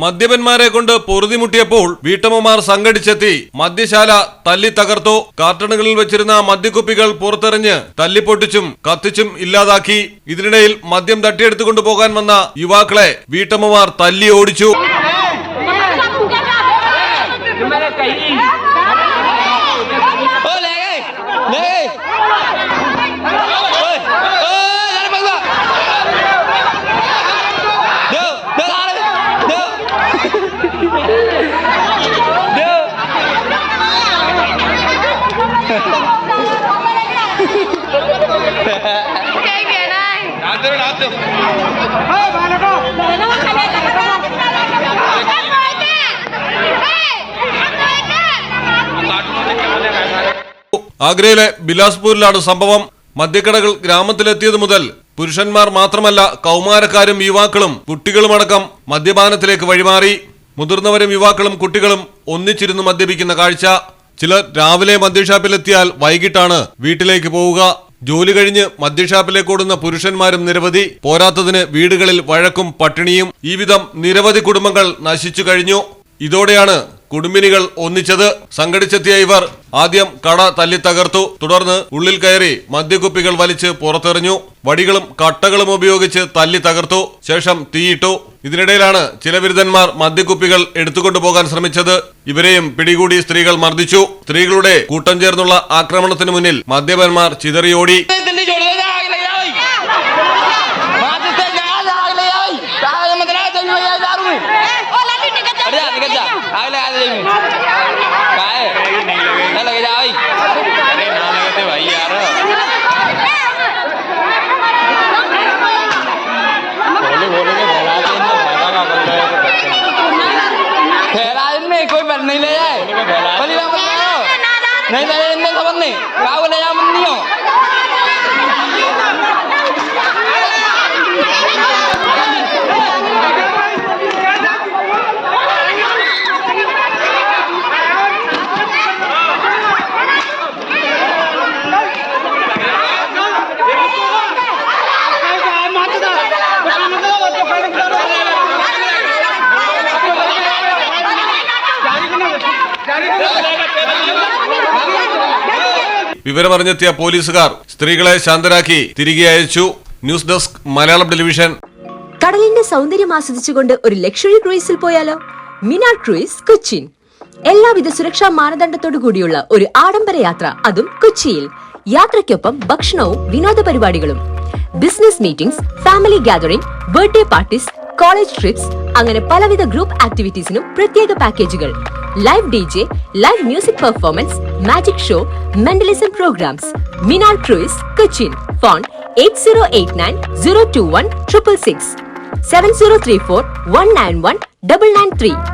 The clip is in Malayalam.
മദ്യപന്മാരെ കൊണ്ട് പൊറുതിമുട്ടിയപ്പോൾ വീട്ടമ്മമാർ സംഘടിച്ചെത്തി മദ്യശാല തല്ലി തകർത്തു. കാർട്ടണുകളിൽ വെച്ചിരുന്ന മദ്യക്കുപ്പികൾ പുറത്തെറിഞ്ഞ് തല്ലിപ്പൊട്ടിച്ചും കത്തിച്ചും ഇല്ലാതാക്കി. ഇതിനിടയിൽ മദ്യം തട്ടിയെടുത്തുകൊണ്ടു പോകാൻ വന്ന യുവാക്കളെ വീട്ടമ്മമാർ തല്ലി ഓടിച്ചു. ആഗ്രയിലെ ബിലാസ്പൂരിലാണ് സംഭവം. മദ്യക്കടകൾ ഗ്രാമത്തിലെത്തിയത് മുതൽ പുരുഷന്മാർ മാത്രമല്ല കൗമാരക്കാരും യുവാക്കളും കുട്ടികളുമടക്കം മദ്യപാനത്തിലേക്ക് വഴിമാറി. മുതിർന്നവരും യുവാക്കളും കുട്ടികളും ഒന്നിച്ചിരുന്ന് മദ്യപിക്കുന്ന കാഴ്ച. ചിലർ രാവിലെ മദ്യഷാപ്പിലെത്തിയാൽ വൈകിട്ടാണ് വീട്ടിലേക്ക് പോവുക. ജോലി കഴിഞ്ഞ് മദ്യഷാപ്പിലേക്ക് ഓടുന്ന പുരുഷന്മാരും നിരവധി. പോരാത്തതിന് വീടുകളിൽ വഴക്കും പട്ടിണിയും. ഈ വിധം നിരവധി കുടുംബങ്ങൾ നശിച്ചു കഴിഞ്ഞു. ഇതോടെയാണ് കുടുംബിനികൾ ഒന്നിച്ചത്. സംഘടിച്ചെത്തിയ ഇവർ ആദ്യം കട തല്ലി തകർത്തു. തുടർന്ന് ഉള്ളിൽ കയറി മദ്യക്കുപ്പികൾ വലിച്ച് പുറത്തെറിഞ്ഞു. വടികളും കട്ടകളും ഉപയോഗിച്ച് തല്ലി തകർത്തു. ശേഷം തീയിട്ടു. ഇതിനിടയിലാണ് ചില വിരുദ്ധന്മാർ മദ്യക്കുപ്പികൾ എടുത്തുകൊണ്ടുപോകാൻ ശ്രമിച്ചത്. ഇവരെയും പിടികൂടി സ്ത്രീകൾ മർദ്ദിച്ചു. സ്ത്രീകളുടെ കൂട്ടം ചേർന്നുള്ള ആക്രമണത്തിന് മുന്നിൽ മദ്യപന്മാർ ചിതറിയോടി. कोई बन नहीं ले जाए नहीं ले खबर नहीं गाँव ले जा नहीं हो വിവരമറിഞ്ഞെത്തിയ പോലീസുകാർ സ്ത്രീകളെ ശാന്തരാക്കി തിരികെ അയച്ചു. News desk Malayalam television. കടലിന്റെ സൗന്ദര്യം ആസ്വദിച്ചുകൊണ്ട് ഒരു ലക്ഷറി ക്രൂയിസിൽ പോയാലോ? മിനാർ ക്രൂയിസ് കൊച്ചിൻ. എല്ലാവിധ സുരക്ഷാ മാനദണ്ഡത്തോടു കൂടിയുള്ള ഒരു ആഡംബര യാത്ര, അതും കൊച്ചിയിൽ. യാത്രയ്ക്കൊപ്പം ഭക്ഷണവും വിനോദ പരിപാടികളും. Business meetings, family gathering, birthday parties, college trips, അങ്ങനെ പലവിധ ഗ്രൂപ്പ് ആക്ടിവിറ്റീസിനും പ്രത്യേക പാക്കേജുകൾ. Live DJ, live music performance, magic show, mentalism programs. Minar cruise Cochin. Phone 8089 021 666 7034 191 993.